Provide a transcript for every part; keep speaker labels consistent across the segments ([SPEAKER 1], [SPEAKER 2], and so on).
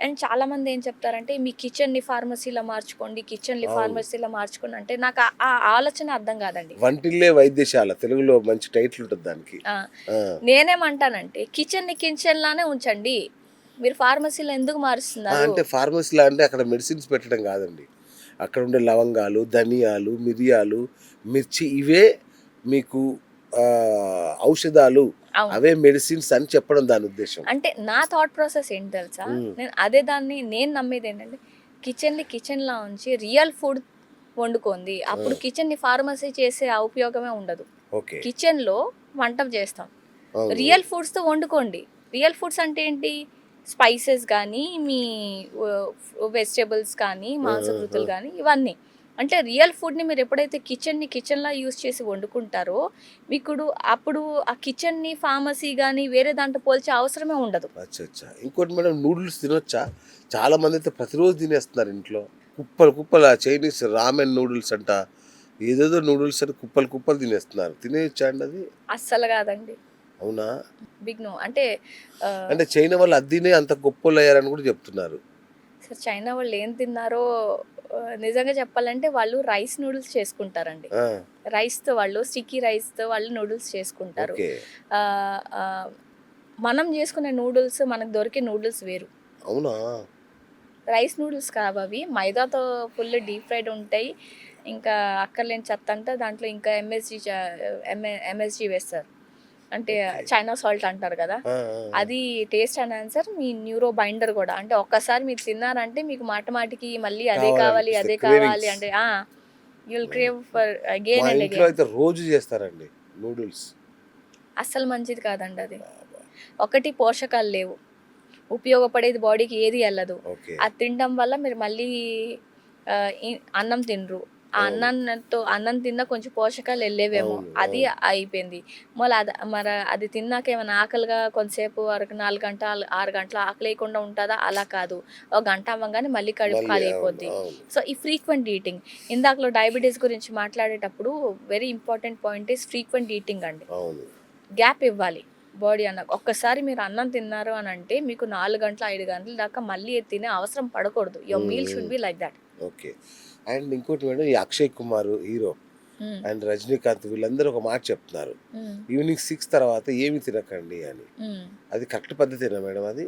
[SPEAKER 1] And చాలామంది ఏం చెప్తారంటే మీ కిచెన్‌ని ఫార్మసీలా మార్చుకోండి, కిచెన్‌ని
[SPEAKER 2] అవును.
[SPEAKER 1] ఫార్మసీలా మార్చుకోండి అంటే నాకు ఆ ఆలోచన అర్థం కాదండి.
[SPEAKER 2] వంటిల్లే వైద్యశాల తెలుగులో మంచి టైటిల్ ఉంటది దానికి.
[SPEAKER 1] ఆ!
[SPEAKER 2] ఆ!
[SPEAKER 1] నేనేమంటానంటే కిచెన్‌ని కిచెన్‌లానే ఉంచండి. మీరు ఫార్మసీలో ఎందుకు మారుస్తున్నారు?
[SPEAKER 2] అంటే ఫార్మసీలో అంటే అక్కడ మెడిసిన్స్ పెట్టడం కాదండి. అక్కడ ఉండే లవంగాలు, ధనియాలు, మిరియాలు, మిర్చి ఇవే మీకు ఔషధాలు.
[SPEAKER 1] అవును.
[SPEAKER 2] అవే మెడిసిన్స్ అని చెప్పడం దాని ఉద్దేశ్యం.
[SPEAKER 1] అంటే నా థాట్ ప్రాసెస్ ఏంటి తెలుసా?
[SPEAKER 2] హ్మ్.
[SPEAKER 1] నేను అదే దాన్ని నేను నమ్మేదేంటంటే కిచెన్‌ని కిచెన్‌లా ఉంచి రియల్ ఫుడ్ వండుకోండి. అప్పుడు
[SPEAKER 2] ఆ!
[SPEAKER 1] కిచెన్‌ని ఫార్మసీ చేసే ఉపయోగమే ఉండదు.
[SPEAKER 2] ఓకే.
[SPEAKER 1] కిచెన్‌లో వంట చేస్తాం.
[SPEAKER 2] అవును.
[SPEAKER 1] రియల్ ఫుడ్స్‌తో వండుకోండి. రియల్ ఫుడ్స్ అంటే ఏంటి? స్పైసెస్ గానీ, మీ వెజిటబుల్స్ కానీ,
[SPEAKER 2] ఆ! ఆ!
[SPEAKER 1] మాంసకృతులు
[SPEAKER 2] ఆ!
[SPEAKER 1] గానీ ఇవన్నీ. అంటే రియల్ ఫుడ్‌ని మీరెప్పుడైతే కిచెన్‌ని కిచెన్‌లా యూజ్ చేసి వండుకుంటారో, మీకుడు అప్పుడు ఆ కిచెన్‌ని ఫార్మసీ గానీ, వేరే దాంట్లో పోల్చే అవసరమే ఉండదు.
[SPEAKER 2] అచ్చచ్చా! ఇంకోటి మేడం నూడిల్స్ తినొచ్చా? చాలా మందైతే ప్రతిరోజు తినేస్తున్నారు ఇంట్లో. కుప్పలు కుప్పలు ఆ చైనీస్ రామెన్ నూడిల్స్ అంట. ఏదేదో నూడిల్స్ అని కుప్పలు కుప్పలు తినేస్తున్నారు. తినేయొచ్చా అండి అది?
[SPEAKER 1] అస్సలు గాదండి.
[SPEAKER 2] అవునా?
[SPEAKER 1] Big no. అంటే ఆహ్,
[SPEAKER 2] అంటే చైనా వాళ్ళు అది తినే అంత గొప్పోళ్ళయ్యారని కూడా చెప్తున్నారు.
[SPEAKER 1] అసలు చైనా వాళ్ళు ఏం తిన్నారో నిజంగా చెప్పాలంటే వాళ్ళు రైస్ నూడిల్స్ చేసుకుంటారండి.
[SPEAKER 2] ఆ!
[SPEAKER 1] రైస్‌తో వాళ్ళు స్టిక్కీ రైస్‌తో వాళ్ళు నూడిల్స్ చేసుకుంటారు.
[SPEAKER 2] ఓకే.
[SPEAKER 1] ఆహ్, ఆహ్, మనం జేసుకునే నూడిల్స్ మనకు దొరికే నూడిల్స్ వేరు.
[SPEAKER 2] అవునా?
[SPEAKER 1] రైస్ నూడిల్స్ కావవి. మైదాతో ఫుల్ డీప్ ఫ్రైడ్ ఉంటాయి. ఇంకా అక్కర్లేని చెత్తంతా దాంట్లో ఇంకా ఎంఎస్‌జీ వేస్తారు. అంటే
[SPEAKER 2] ఓకే.
[SPEAKER 1] చైనా సాల్ట్ అంటారు గదా!
[SPEAKER 2] ఆ! ఆ! ఆ!
[SPEAKER 1] అది టేస్ట్ ఎన్హాన్సర్ మీ న్యూరో బైండర్ గూడా. అంటే ఒక్కసారి మీరు తిన్నారంటే మీకు మాటిమాటికి మళ్ళీ అదే కావాలి,
[SPEAKER 2] కావాలనిపిస్తాయి.
[SPEAKER 1] అదే కావాలి
[SPEAKER 2] క్రేవింగ్స్.
[SPEAKER 1] అంటే ఆ! యూ విల్
[SPEAKER 2] హ్మ్.
[SPEAKER 1] క్రేవ్ ఫర్
[SPEAKER 2] మా
[SPEAKER 1] అగైన్ అండ్
[SPEAKER 2] ఇంట్లో
[SPEAKER 1] అగైన్.
[SPEAKER 2] అయితే రోజు చేస్తారండి నూడిల్స్.
[SPEAKER 1] అస్సలు మంచిది కాదండి అది.
[SPEAKER 2] బాబా!
[SPEAKER 1] ఒకటి పోషకాలు లేవు. ఉపయోగపడేది బాడీకి ఏది ఎళ్ళదు.
[SPEAKER 2] ఓకే.
[SPEAKER 1] అది తినడం వల్ల మీరు మళ్ళీ ఆహ్, ఇ అన్నం తినరు. ఆ
[SPEAKER 2] అవును.
[SPEAKER 1] అన్నం తిన్నా కొంచెం పోషకాలు ఎళ్ళేవేమో.
[SPEAKER 2] అవును.
[SPEAKER 1] అది
[SPEAKER 2] అవును.
[SPEAKER 1] అయిపోయింది. అది తిన్నాక ఏమన్నా ఆకలిగా కొంతసేపు వరకు 4 గంటలు, 6 గంటలు ఆకలేయకుండా ఉంటదా? అలా కాదు. ఒక గంట అవ్వంగానే మళ్ళీ కడుపు
[SPEAKER 2] మళ్ళీ
[SPEAKER 1] ఖాళీ
[SPEAKER 2] అవును.
[SPEAKER 1] అయిపోద్ది.
[SPEAKER 2] అవును.
[SPEAKER 1] సో, ఈ ఫ్రీక్వెంట్ ఈటింగ్ ఇందాకలో డయాబెటిస్ గురించి మాట్లాడేటప్పుడు very important point is frequent eating అండి.
[SPEAKER 2] అవును.
[SPEAKER 1] గ్యాప్ ఇవ్వాలి. బాడీ అన్నాక. ఒక్కసారి మీరు అన్నం తిన్నారు అనంటే మీకు 4 గంటలు, 5 గంటల దాకా మళ్ళీ అది తినే అవసరం పడకూడదు. యువర్
[SPEAKER 2] హ్మ్.
[SPEAKER 1] మీల్
[SPEAKER 2] హ్మ్.
[SPEAKER 1] Should be like that.
[SPEAKER 2] Okay. And ఇంకోటి మేడం ఈ 'అక్షయ్ కుమార్' హీరో
[SPEAKER 1] హ్మ్.
[SPEAKER 2] అండ్ 'రజనీకాంత్' వీళ్ళందరూ ఒక మాట చెప్తున్నారు.
[SPEAKER 1] హ్మ్.
[SPEAKER 2] ఈవినింగ్ 6 తర్వాత ఏమి తినకండి అని.
[SPEAKER 1] హ్మ్.
[SPEAKER 2] అది కరెక్ట్ పద్ధతేనా మేడం అది?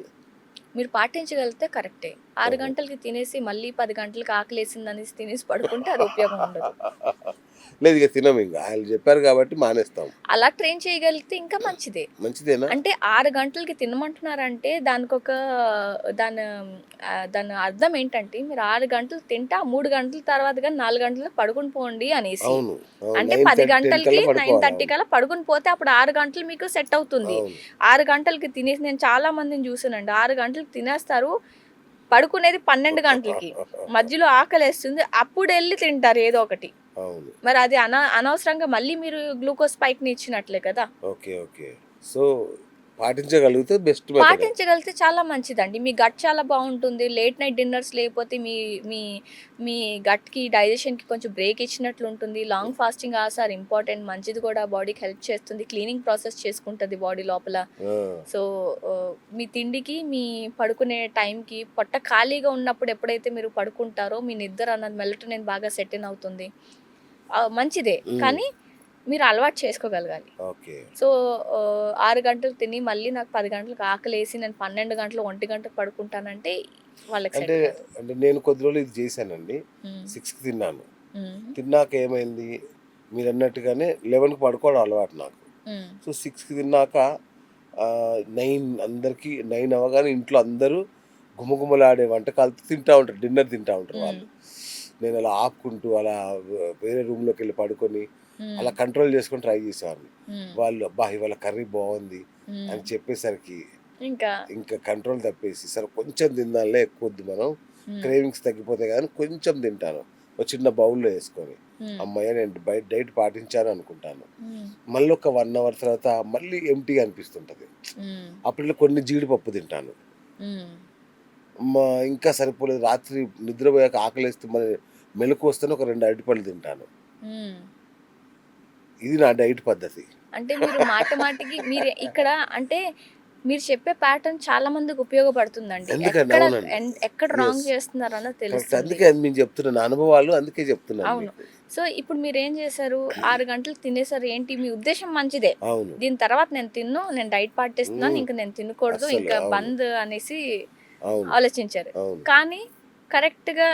[SPEAKER 1] మీరు పాటించగలిగితే కరెక్టే. 6
[SPEAKER 2] ఓహో!
[SPEAKER 1] గంటలకి తినేసి మళ్ళీ 10 గంటలకి ఆకలేసిందనేసి తినేసి పడుకుంటే అది ఉపయోగం ఉండదు.
[SPEAKER 2] లేదు ఇక తినమింక. ఆళ్ళు చెప్పారు కాబట్టి మానేస్తాం.
[SPEAKER 1] అలా ట్రైన్ చేయగలిగితే ఇంకా మంచిదే.
[SPEAKER 2] మంచిదేనా?
[SPEAKER 1] అంటే 6 గంటలకి తినమంటున్నారంటే దాని దాని అర్థం ఏంటంటే మీరు 6 గంటలు తింటే ఆ 3 గంటల తర్వాత గాని 4 గంటలకు పడుకొని పోండి అనేసి.
[SPEAKER 2] అవును. అవును.
[SPEAKER 1] అంటే 10
[SPEAKER 2] 9:30, 10
[SPEAKER 1] గంటలకి
[SPEAKER 2] కల్లా పడుకోవాలి.
[SPEAKER 1] 9:30
[SPEAKER 2] అవును.
[SPEAKER 1] కల్లా పడుకొని పోతే అప్పుడు 6 గంటలు మీకు సెట్ అవుతుంది.
[SPEAKER 2] అవును.
[SPEAKER 1] 6 గంటలకి తినేసి నేను చాలా మందిని చూసానండి. 6 గంటలకి తినేస్తారు. పడుకునేది 12 గంటలకి. మధ్యలో ఆకలేస్తుంది. అప్పుడెళ్లి తింటారు ఏదో ఒకటి.
[SPEAKER 2] అవును.
[SPEAKER 1] మరి అది అనవసరంగా మళ్ళీ మీరు గ్లూకోజ్ స్పైక్‌ని ఇచ్చినట్లే కదా!
[SPEAKER 2] ఓకే. ఓకే. సో, పాటించగలిగితే బెస్ట్ మెథడ్.
[SPEAKER 1] పాటించగలిగితే చాలా మంచిదండి. మీ గట్ చాలా బావుంటుంది. లేట్ నైట్ డిన్నర్స్ లేకపోతే మీ మీ గట్‌కి, డైజెషన్‌కి కొంచెం బ్రేక్ ఇచ్చినట్లుంటుంది. Long fasting hours are important. మంచిది కూడా బాడీకి హెల్ప్ చేస్తుంది. క్లీనింగ్ ప్రాసెస్ చేసుకుంటది బాడీ లోపల.
[SPEAKER 2] ఆ!
[SPEAKER 1] సో, మీ తిండికి, మీ పడుకునే టైంకి పొట్ట ఖాళీగా ఉన్నప్పుడు ఎప్పుడైతే మీరు పడుకుంటారో, మీ నిద్ర అన్నది మెలటోనిన్ బాగా సెట్ ఇన్ అవుతుంది. మంచిదే.
[SPEAKER 2] హ్మ్.
[SPEAKER 1] కానీ మీరు అలవాటు చేసుకోగలగాలి.
[SPEAKER 2] ఓకే.
[SPEAKER 1] సో, 6 గంటలు తిని మళ్ళీ నాకు 10 గంటలకు ఆకలేసి నేను 12 గంటలు, 1 గంటకు పడుకుంటానంటే వాళ్ళకి
[SPEAKER 2] అంటే,
[SPEAKER 1] సెట్ కాదు.
[SPEAKER 2] అంటే నేను కొద్ది రోజులు ఇది చేశానండి.
[SPEAKER 1] హ్మ్.
[SPEAKER 2] 6కి తిన్నాను.
[SPEAKER 1] హ్మ్.
[SPEAKER 2] తిన్నాక ఏమైంది, మీరన్నట్టుగానే 11కి పడుకోవడం అలవాటు నాకు.
[SPEAKER 1] హ్మ్.
[SPEAKER 2] సో, 6కి తిన్నాక 9 అందరికి 9 అవ్వగానే ఇంట్లో అందరూ గుమగుమలాడే వంటకాలతో తింటా ఉంటారు. డిన్నర్ తింటా ఉంటారు
[SPEAKER 1] హ్మ్.
[SPEAKER 2] వాళ్ళు. నేనలా ఆపుకుంటూ అలా వేరే రూమ్‌లోకెళ్ళి పడుకొని,
[SPEAKER 1] హ్మ్.
[SPEAKER 2] అలా కంట్రోల్ చేసుకొని ట్రై చేసేవాడిని.
[SPEAKER 1] హ్మ్.
[SPEAKER 2] వాళ్ళు అబ్బా! ఇవాళ కర్రీ బావుంది
[SPEAKER 1] హ్మ్.
[SPEAKER 2] అని చెప్పేసరికి
[SPEAKER 1] ఇంకా
[SPEAKER 2] ఇంకా కంట్రోల్ తప్పేసి, సరే కొంచెం తిందాంలే ఎక్కువొద్దు మనం.
[SPEAKER 1] హ్మ్.
[SPEAKER 2] క్రేవింగ్స్ తగ్గిపోతాయి కదా! అని కొంచెం తింటాను. ఒక చిన్న బౌల్‌లో యేసుకొని.
[SPEAKER 1] హ్మ్.
[SPEAKER 2] హమ్మయ్య! నేను డైట్ పాటించాను అనుకుంటాను.
[SPEAKER 1] హ్మ్.
[SPEAKER 2] మళ్ళొక 1 అవర్ తర్వాత మళ్ళీ ఎంప్టీగా అనిపిస్తుంటది.
[SPEAKER 1] హ్మ్.
[SPEAKER 2] అప్పట్లో కొన్ని జీడిపప్పు తింటాను.
[SPEAKER 1] హ్మ్.
[SPEAKER 2] ఇంకా సరిపోలేదు రాత్రి నిద్రపోయాక ఆకలేస్తే మరి మెలుకువొస్తేనే ఒక 2 అరటిపళ్ళు తింటాను.
[SPEAKER 1] హ్మ్.
[SPEAKER 2] ఇది నా డైట్ పద్ధతి.
[SPEAKER 1] అంటే మీరు మాటికి మీరు ఇక్కడ అంటే మీరు చెప్పే ప్యాటర్న్ చాలా మందికి ఉపయోగపడుతుందండి.
[SPEAKER 2] ఎందుకండి?
[SPEAKER 1] ఎక్కడ
[SPEAKER 2] అవునండి.
[SPEAKER 1] ఎక్కడ రాంగ్
[SPEAKER 2] యెస్.
[SPEAKER 1] చేస్తున్నారన్నది
[SPEAKER 2] కరెక్ట్.
[SPEAKER 1] తెలుస్తుంది.
[SPEAKER 2] అందుకే అది నేను చెప్తున్నా. నా అనుభవాలు అందుకే చెప్తున్నాను
[SPEAKER 1] అవును.
[SPEAKER 2] మీకు.
[SPEAKER 1] సో, ఇప్పుడు మీరేం చేశారు? 6 గంటలకు తినేసారు. ఏంటి మీ ఉద్దేశ్యం మంచిదే.
[SPEAKER 2] అవును.
[SPEAKER 1] దీని తర్వాత నేను డైట్ పాటిస్తున్నాను.
[SPEAKER 2] హ్మ్.
[SPEAKER 1] ఇంక నేను తినకూడదు.
[SPEAKER 2] అస్సలు
[SPEAKER 1] ఇంకా
[SPEAKER 2] అవును.
[SPEAKER 1] బంద్ అనేసి
[SPEAKER 2] అవును.
[SPEAKER 1] ఆలోచించారు.
[SPEAKER 2] అవును.
[SPEAKER 1] కానీ కరెక్ట్‌గా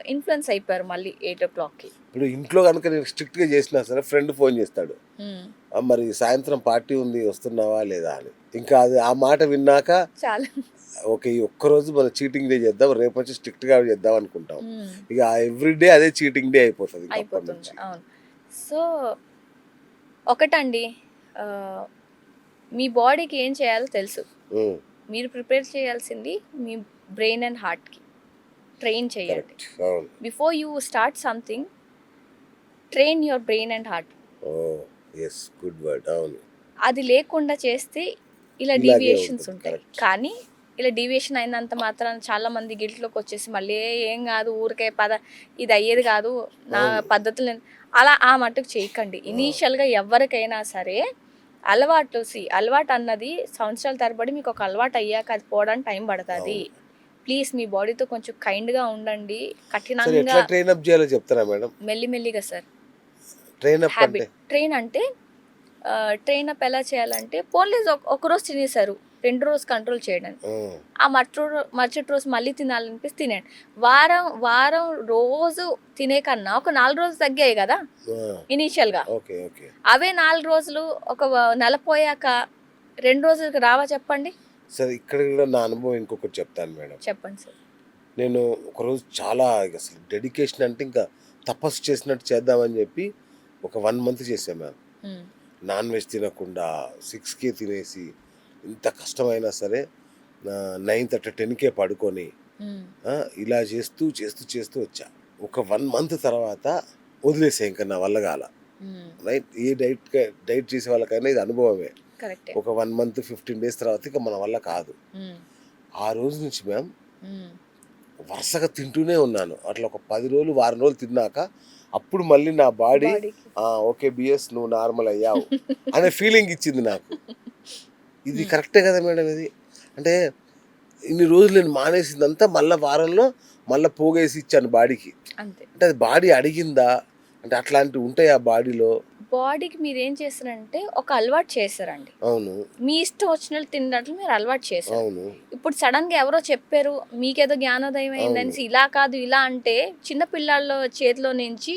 [SPEAKER 1] ఇన్‌ఫ్లుయెన్స్ అయిపోయారు మళ్ళీ 8:00కి.
[SPEAKER 2] ఇప్పుడు ఇంట్లో గనుక నేను స్ట్రిక్ట్‌గా చేసినా సరే ఫ్రెండ్ ఫోన్ చేస్తాడు.
[SPEAKER 1] హ్మ్.
[SPEAKER 2] మరి సాయంత్రం పార్టీ ఉంది వస్తున్నావా లేదా అని. ఇంకా అది ఆ మాట విన్నాక
[SPEAKER 1] చాలా.
[SPEAKER 2] ఓకే. ఈ ఒక్కరోజు మనం చీటింగ్ డే చేద్దాం. రేపొచ్చి స్ట్రిక్ట్‌గా చేద్దాం అనుకుంటాం.
[SPEAKER 1] హ్మ్.
[SPEAKER 2] ఇక ఎవ్రీ డే అదే చీటింగ్ డే అయిపోతది ఇంక అప్పటి
[SPEAKER 1] అయిపోతుంది.
[SPEAKER 2] నుంచి.
[SPEAKER 1] అవును. సో, ఒకటండి ఆహ్, మీ బాడీకి ఏం చేయాలో తెలుసు.
[SPEAKER 2] హ్మ్.
[SPEAKER 1] మీరు ప్రిపేర్ చేయాల్సింది మీ బ్రెయిన్ అండ్ హార్ట్‌కి. ట్రైన్ చేయండి.
[SPEAKER 2] కరెక్ట్. అవును.
[SPEAKER 1] Before you start something train your brain and heart.
[SPEAKER 2] Oh! Yes. Good word. అవును.
[SPEAKER 1] అది లేకుండా చేస్తే ఇలా
[SPEAKER 2] ఇలాగే
[SPEAKER 1] డీవియేషన్స్
[SPEAKER 2] ఉంటుంది.
[SPEAKER 1] ఉంటాయి.
[SPEAKER 2] కరెక్ట్.
[SPEAKER 1] కానీ ఇలా డీవియేషన్ అయినంత మాత్రాన చాలామంది గిల్ట్‌లోకొచ్చేసి మళ్ళీ ఏం గాదు ఊరికే పద ఇది అయ్యేది గాదు. నా
[SPEAKER 2] అవును.
[SPEAKER 1] పద్ధతులు అలా ఆ మట్టుకు చేయకండి.
[SPEAKER 2] ఆ!
[SPEAKER 1] ఇనీషియల్‌గా ఎవ్వరికైనా సరే అలవాటు అన్నది సంవత్సరాల తరబడి మీకు ఒక అలవాటు అయ్యాక అది పోవడానికి టైం పడతది.
[SPEAKER 2] అవును.
[SPEAKER 1] ప్లీజ్ మీ బాడీతో కొంచెం కైండ్‌గా ఉండండి.
[SPEAKER 2] సరే
[SPEAKER 1] కఠినంగా
[SPEAKER 2] ఎట్లా ట్రైన్ అప్ చేయాలో చెప్తారా మేడం?
[SPEAKER 1] మెల్లిమెల్లిగా సార్.
[SPEAKER 2] ట్రైన్ అప్ అంటే?
[SPEAKER 1] హ్యాబిట్. ట్రైన్ అప్ ఎలా చేయాలంటే పోన్లే ఒకరోజు తినేసారు. రెండో రోజు కంట్రోల్ చేయడానికి.
[SPEAKER 2] ఆ!
[SPEAKER 1] ఆ మరుసటి రోజు మళ్ళీ తినాలనిపిస్తే తినండి. వారం రోజు తినే కన్నా ఒక 4 రోజులు తగ్గాయి గదా!
[SPEAKER 2] ఆ!
[SPEAKER 1] ఇనీషియల్‌గా.
[SPEAKER 2] ఓకే. ఓకే.
[SPEAKER 1] అవే 4 రోజులు నెల పోయాక 2 రోజులకి రావా చెప్పండి?
[SPEAKER 2] సరే ఇక్కడ కూడా నా అనుభవం ఇంకొకటి చెప్తాను మేడం.
[SPEAKER 1] చెప్పండి సార్.
[SPEAKER 2] నేను ఒకరోజు చాలా అసలు డెడికేషన్ అంటే ఇంకా తపస్సు చేసినట్టు చేద్దామని చెప్పి ఒక 1 మంత్ చేశా మ్యామ్.
[SPEAKER 1] హ్మ్.
[SPEAKER 2] నాన్ వెజ్ తినకుండా 6కే తినేసి ఇంత కష్టమైనా సరే 9:30, 10కే పడుకొని
[SPEAKER 1] హ్మ్.
[SPEAKER 2] ఆ, ఇలా చేస్తూ వచ్చా. ఒక 1 మంత్ తర్వాత వదిలేసా ఇంకా నా వల్ల కాల.
[SPEAKER 1] హ్మ్.
[SPEAKER 2] రైట్ ఏ డైట్ చేసే వాళ్ళకైనా ఇది అనుభవమే.
[SPEAKER 1] కరెక్టే.
[SPEAKER 2] ఒక 1 మంత్ 15 డేస్ తర్వాత ఇక మన వల్ల కాదు.
[SPEAKER 1] హ్మ్.
[SPEAKER 2] ఆ రోజు నుంచి మ్యామ్
[SPEAKER 1] హ్మ్.
[SPEAKER 2] వరుసగా తింటూనే ఉన్నాను. అట్లా ఒక 10 రోజులు, వారం రోజులు తిన్నాక అప్పుడు మళ్ళీ నా బాడీ
[SPEAKER 1] బాడీకి.
[SPEAKER 2] ఓకే బిఎస్ నువ్వు నార్మల్ అయ్యావు అనే ఫీలింగ్ ఇచ్చింది నాకు. ఇది
[SPEAKER 1] హ్మ్.
[SPEAKER 2] కరెక్టే కదా మేడం ఇది. అంటే ఇన్ని రోజులు నేను మానేసిందంతా మళ్ళా వారంలో మళ్ళా పోగేసి ఇచ్చాను బాడీకి.
[SPEAKER 1] అంతే.
[SPEAKER 2] అంటే అది బాడీ అడిగిందా? అంటే అట్లాంటివి ఉంటాయా బాడీలో?
[SPEAKER 1] బాడీకి మీరేం చేశారంటే ఒక అలవాటు చేశారండి.
[SPEAKER 2] అవును.
[SPEAKER 1] మీ ఇష్టం వచ్చినట్లు తిన్నట్లు మీరు అలవాటు చేశారు.
[SPEAKER 2] అవును.
[SPEAKER 1] ఇప్పుడు సడెన్‌గా ఎవరో చెప్పారు, మీకేదో జ్ఞానోదయం
[SPEAKER 2] అవును.
[SPEAKER 1] అయిందనేసి ఇలా కాదు, ఇలా అంటే చిన్న పిల్లాళ్ళ చేతిలో నుంచి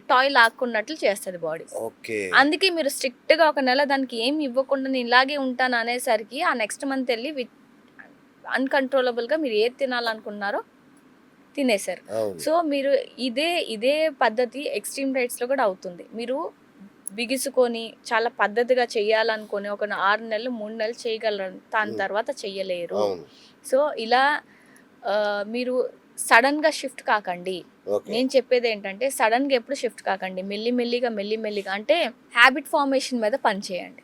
[SPEAKER 1] టాయ్ లాక్కున్నట్లు చేస్తది బాడీ.
[SPEAKER 2] ఓకే.
[SPEAKER 1] అందుకే మీరు స్ట్రిక్ట్‌గా ఒక నెల దానికి ఏమి ఇవ్వకుండా నేను ఇలాగే ఉంటాను అనేసరికి ఆ నెక్స్ట్ మంత్ ఎళ్లి అన్‌కంట్రోలబుల్‌గా మీరు ఏది తినాలనుకున్నారో తినేశారు.
[SPEAKER 2] అవును.
[SPEAKER 1] సో, మీరు ఇదే పద్ధతి ఎక్స్‌ట్రీమ్ డైట్స్‌లో కూడా అవుతుంది. మీరు బిగుసుకొని చాలా పద్ధతిగా చేయాలనుకోని ఒక 6 నెలలు, 3 నెలలు చేయగలరు. దాని
[SPEAKER 2] హ్మ్.
[SPEAKER 1] తర్వాత చెయ్యలేరు.
[SPEAKER 2] అవును.
[SPEAKER 1] సో, ఇలా మీరు సడెన్‌గా షిఫ్ట్ కాకండి.
[SPEAKER 2] ఓకే.
[SPEAKER 1] నేను చెప్పేదేంటంటే సడెన్‌గా ఎప్పుడు షిఫ్ట్ కాకండి. మెల్లిమెల్లిగా అంటే హ్యాబిట్ ఫార్మేషన్ మీద పని చేయండి.